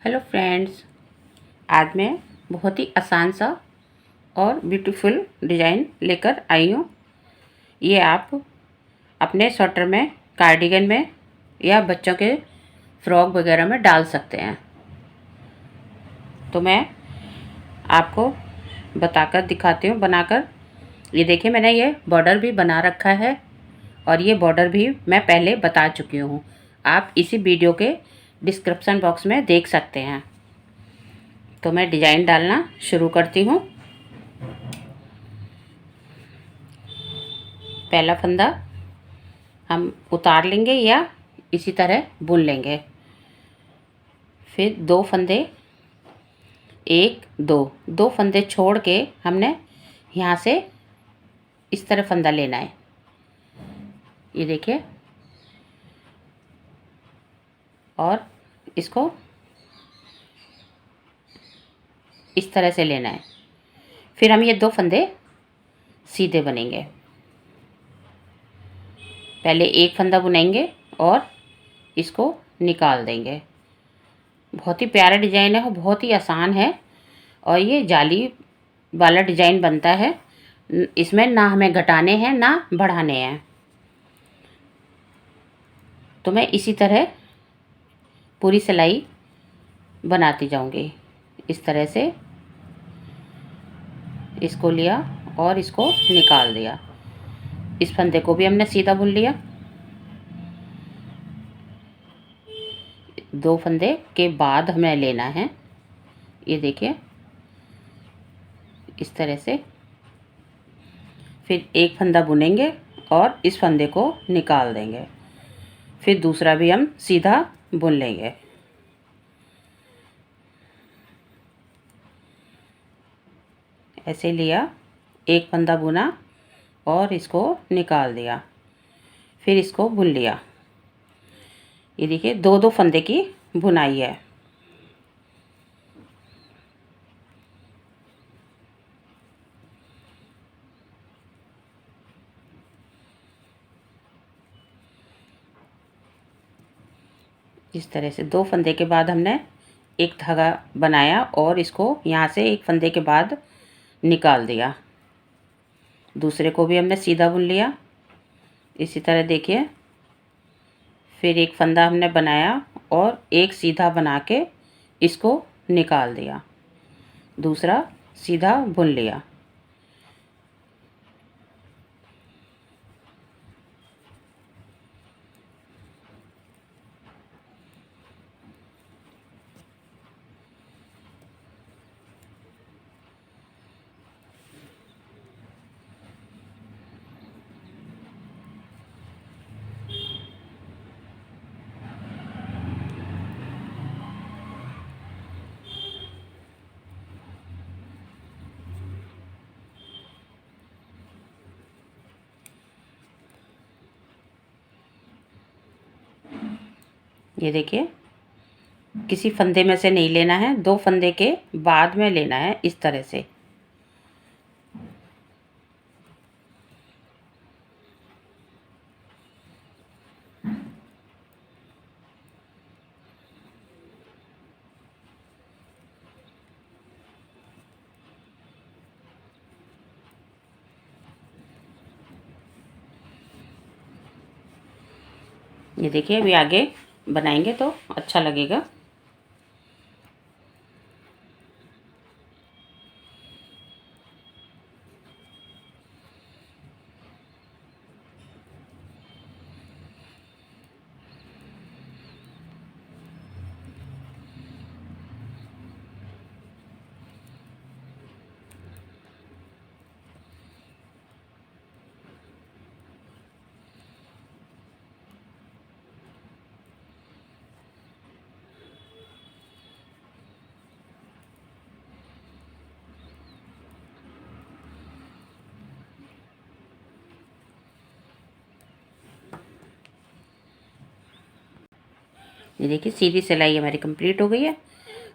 Hello friends, आज मैं बहुत ही आसान सा और ब्यूटीफुल डिज़ाइन लेकर आई हूँ। ये आप अपने स्वेटर में, कार्डिगन में या बच्चों के फ्रॉक वगैरह में डाल सकते हैं। तो मैं आपको बताकर दिखाती हूँ बनाकर। ये देखिए, मैंने ये बॉर्डर भी बना रखा है और ये बॉर्डर भी मैं पहले बता चुकी हूँ। आप इसी वीडियो के डिस्क्रिप्शन बॉक्स में देख सकते हैं। तो मैं डिज़ाइन डालना शुरू करती हूँ। पहला फंदा हम उतार लेंगे या इसी तरह बुन लेंगे। फिर दो फंदे, एक दो फंदे छोड़ के हमने यहाँ से इस तरह फंदा लेना है। ये देखिए, और इसको इस तरह से लेना है। फिर हम ये दो फंदे सीधे बनेंगे। पहले एक फंदा बुनेंगे और इसको निकाल देंगे। बहुत ही प्यारा डिज़ाइन है और बहुत ही आसान है और ये जाली वाला डिज़ाइन बनता है। इसमें ना हमें घटाने हैं ना बढ़ाने हैं। तो मैं इसी तरह पूरी सिलाई बनाती जाऊंगी। इस तरह से इसको लिया और इसको निकाल दिया। इस फंदे को भी हमने सीधा बुन लिया। दो फंदे के बाद हमें लेना है, ये देखिए, इस तरह से। फिर एक फंदा बुनेंगे और इस फंदे को निकाल देंगे। फिर दूसरा भी हम सीधा बुन लेंगे। ऐसे लिया, एक फंदा बुना और इसको निकाल दिया। फिर इसको बुन लिया। ये देखिए, दो दो फंदे की बुनाई है। इस तरह से दो फंदे के बाद हमने एक धागा बनाया और इसको यहाँ से एक फंदे के बाद निकाल दिया। दूसरे को भी हमने सीधा बुन लिया, इसी तरह देखिए। फिर एक फंदा हमने बनाया और एक सीधा बना के इसको निकाल दिया। दूसरा सीधा बुन लिया। ये देखिए, किसी फंदे में से नहीं लेना है, दो फंदे के बाद में लेना है, इस तरह से। ये देखिए, अभी आगे बनाएंगे तो अच्छा लगेगा। ये देखिए, सीधी सिलाई हमारी कंप्लीट हो गई है।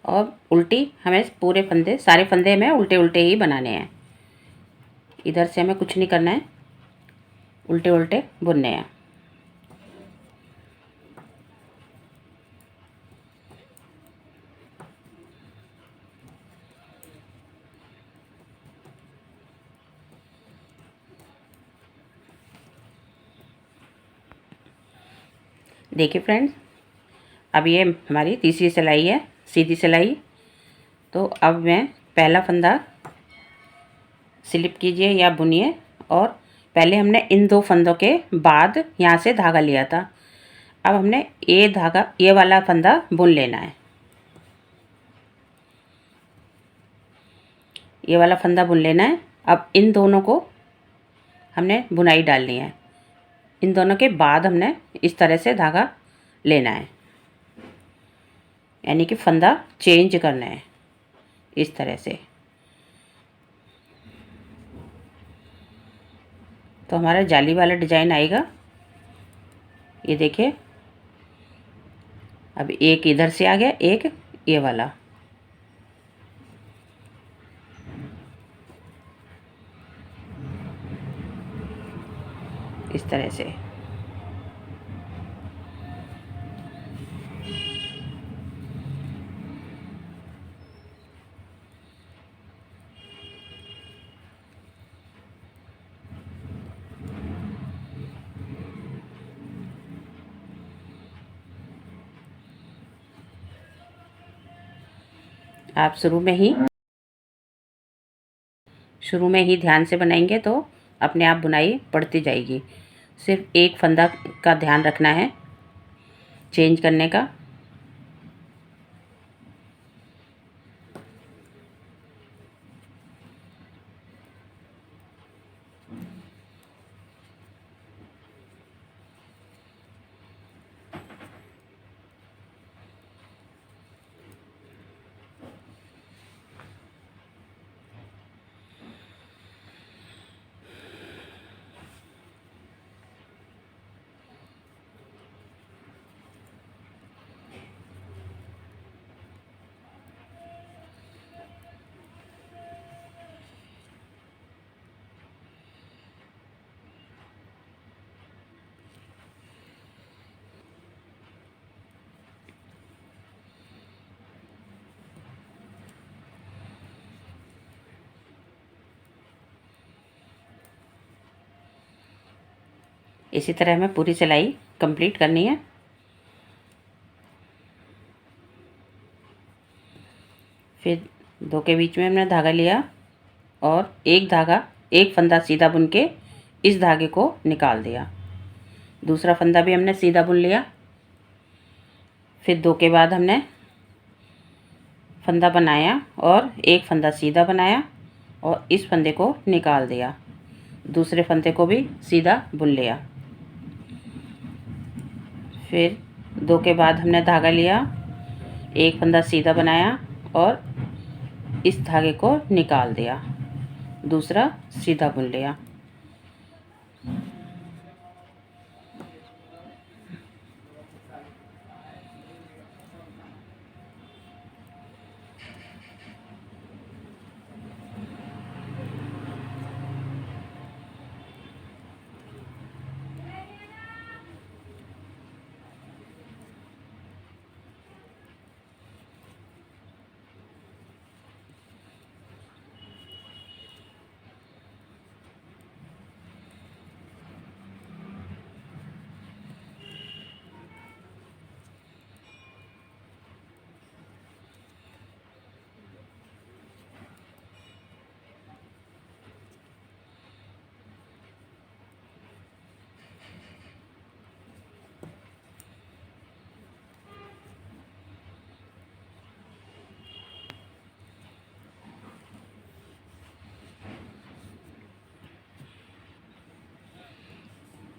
और उल्टी हमें पूरे फंदे, सारे फंदे हमें उल्टे उल्टे ही बनाने हैं। इधर से हमें कुछ नहीं करना है, उल्टे उल्टे बुनने हैं। देखिए फ्रेंड्स, अब ये हमारी तीसरी सिलाई है, सीधी सिलाई। तो अब मैं पहला फंदा स्लिप कीजिए या बुनिए, और पहले हमने इन 2 फंदों के बाद यहाँ से धागा लिया था। अब हमने ये वाला फंदा बुन लेना है। ये वाला फंदा बुन लेना है। अब इन दोनों को हमने बुनाई डालनी है। इन दोनों के बाद हमने इस तरह से धागा लेना है, यानी कि फंदा चेंज करना है इस तरह से। तो हमारा जाली वाला डिजाइन आएगा। ये देखिए, अब एक इधर से आ गया, एक ये वाला। इस तरह से। आप शुरू में ही ध्यान से बनाएंगे तो अपने आप बुनाई पड़ती जाएगी। सिर्फ एक फंदा का ध्यान रखना है चेंज करने का। इसी तरह हमें पूरी सिलाई कंप्लीट करनी है। फिर 2 के बीच में हमने धागा लिया और एक फंदा सीधा बुन के इस धागे को निकाल दिया। दूसरा फंदा भी हमने सीधा बुन लिया। फिर 2 के बाद हमने फंदा बनाया और एक फंदा सीधा बनाया और इस फंदे को निकाल दिया। दूसरे फंदे को भी सीधा बुन लिया। फिर 2 के बाद हमने धागा लिया, एक फंदा सीधा बनाया और इस धागे को निकाल दिया। दूसरा सीधा बुन लिया।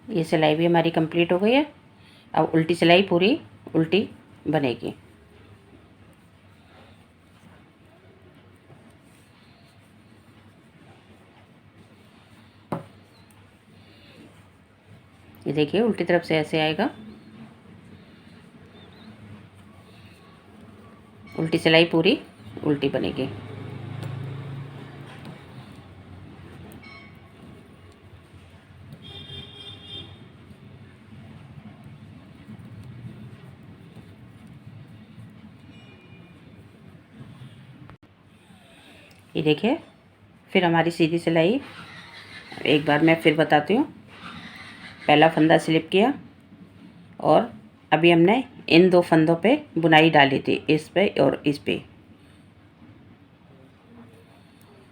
ये सिलाई भी हमारी कंप्लीट हो गई है। अब उल्टी सिलाई पूरी उल्टी बनेगी। ये देखिए, उल्टी तरफ से ऐसे आएगा। उल्टी सिलाई पूरी उल्टी बनेगी। ये देखिए, फिर हमारी सीधी सिलाई एक बार मैं फिर बताती हूँ। पहला फंदा स्लिप किया और अभी हमने इन 2 फंदों पे बुनाई डाली थी, इस पे और इस पे।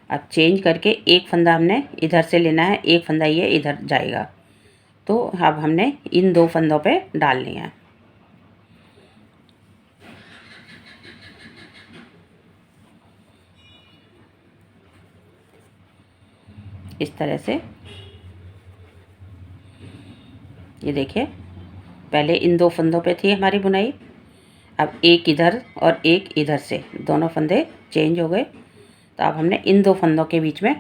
अब चेंज करके एक फंदा हमने इधर से लेना है, एक फंदा ये इधर जाएगा। तो अब हमने इन 2 फंदों पे डालनी है। इस तरह से ये देखिए, पहले इन 2 फंदों पे थी हमारी बुनाई, अब एक इधर और एक इधर से दोनों फंदे चेंज हो गए। तो अब हमने इन 2 फंदों के बीच में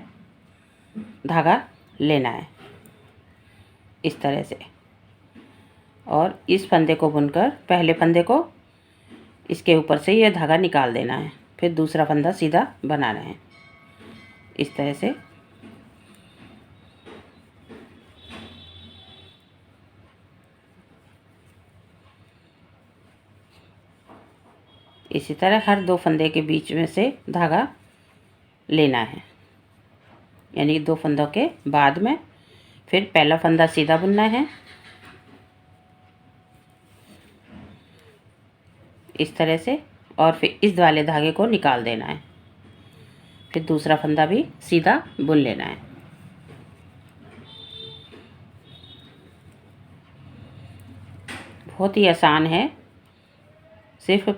धागा लेना है इस तरह से, और इस फंदे को बुनकर पहले फंदे को इसके ऊपर से ये धागा निकाल देना है, फिर दूसरा फंदा सीधा बनाना है इस तरह से। इसी तरह हर 2 फंदे के बीच में से धागा लेना है, यानी 2 फंदों के बाद में फिर पहला फंदा सीधा बुनना है इस तरह से, और फिर इस वाले धागे को निकाल देना है, फिर दूसरा फंदा भी सीधा बुन लेना है। बहुत ही आसान है, सिर्फ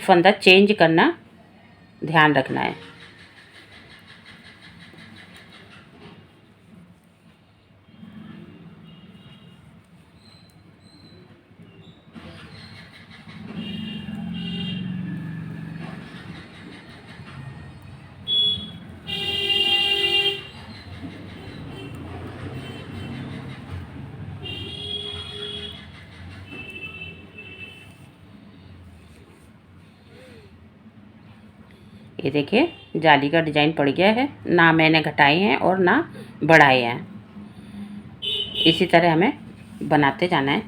फंदा चेंज करना ध्यान रखना है। ये देखिए जाली का डिज़ाइन पड़ गया है, ना मैंने घटाए हैं और ना बढ़ाए हैं। इसी तरह हमें बनाते जाना है,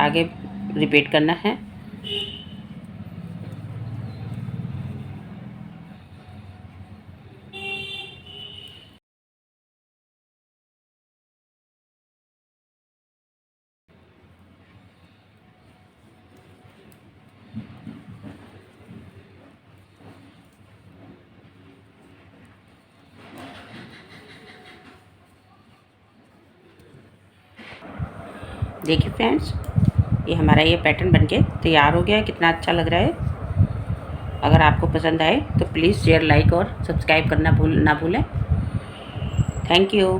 आगे रिपीट करना है। देखिए फ्रेंड्स, ये हमारा ये पैटर्न बनके तैयार हो गया है। कितना अच्छा लग रहा है। अगर आपको पसंद आए तो प्लीज़ शेयर, लाइक और सब्सक्राइब करना ना भूलें। Thank you.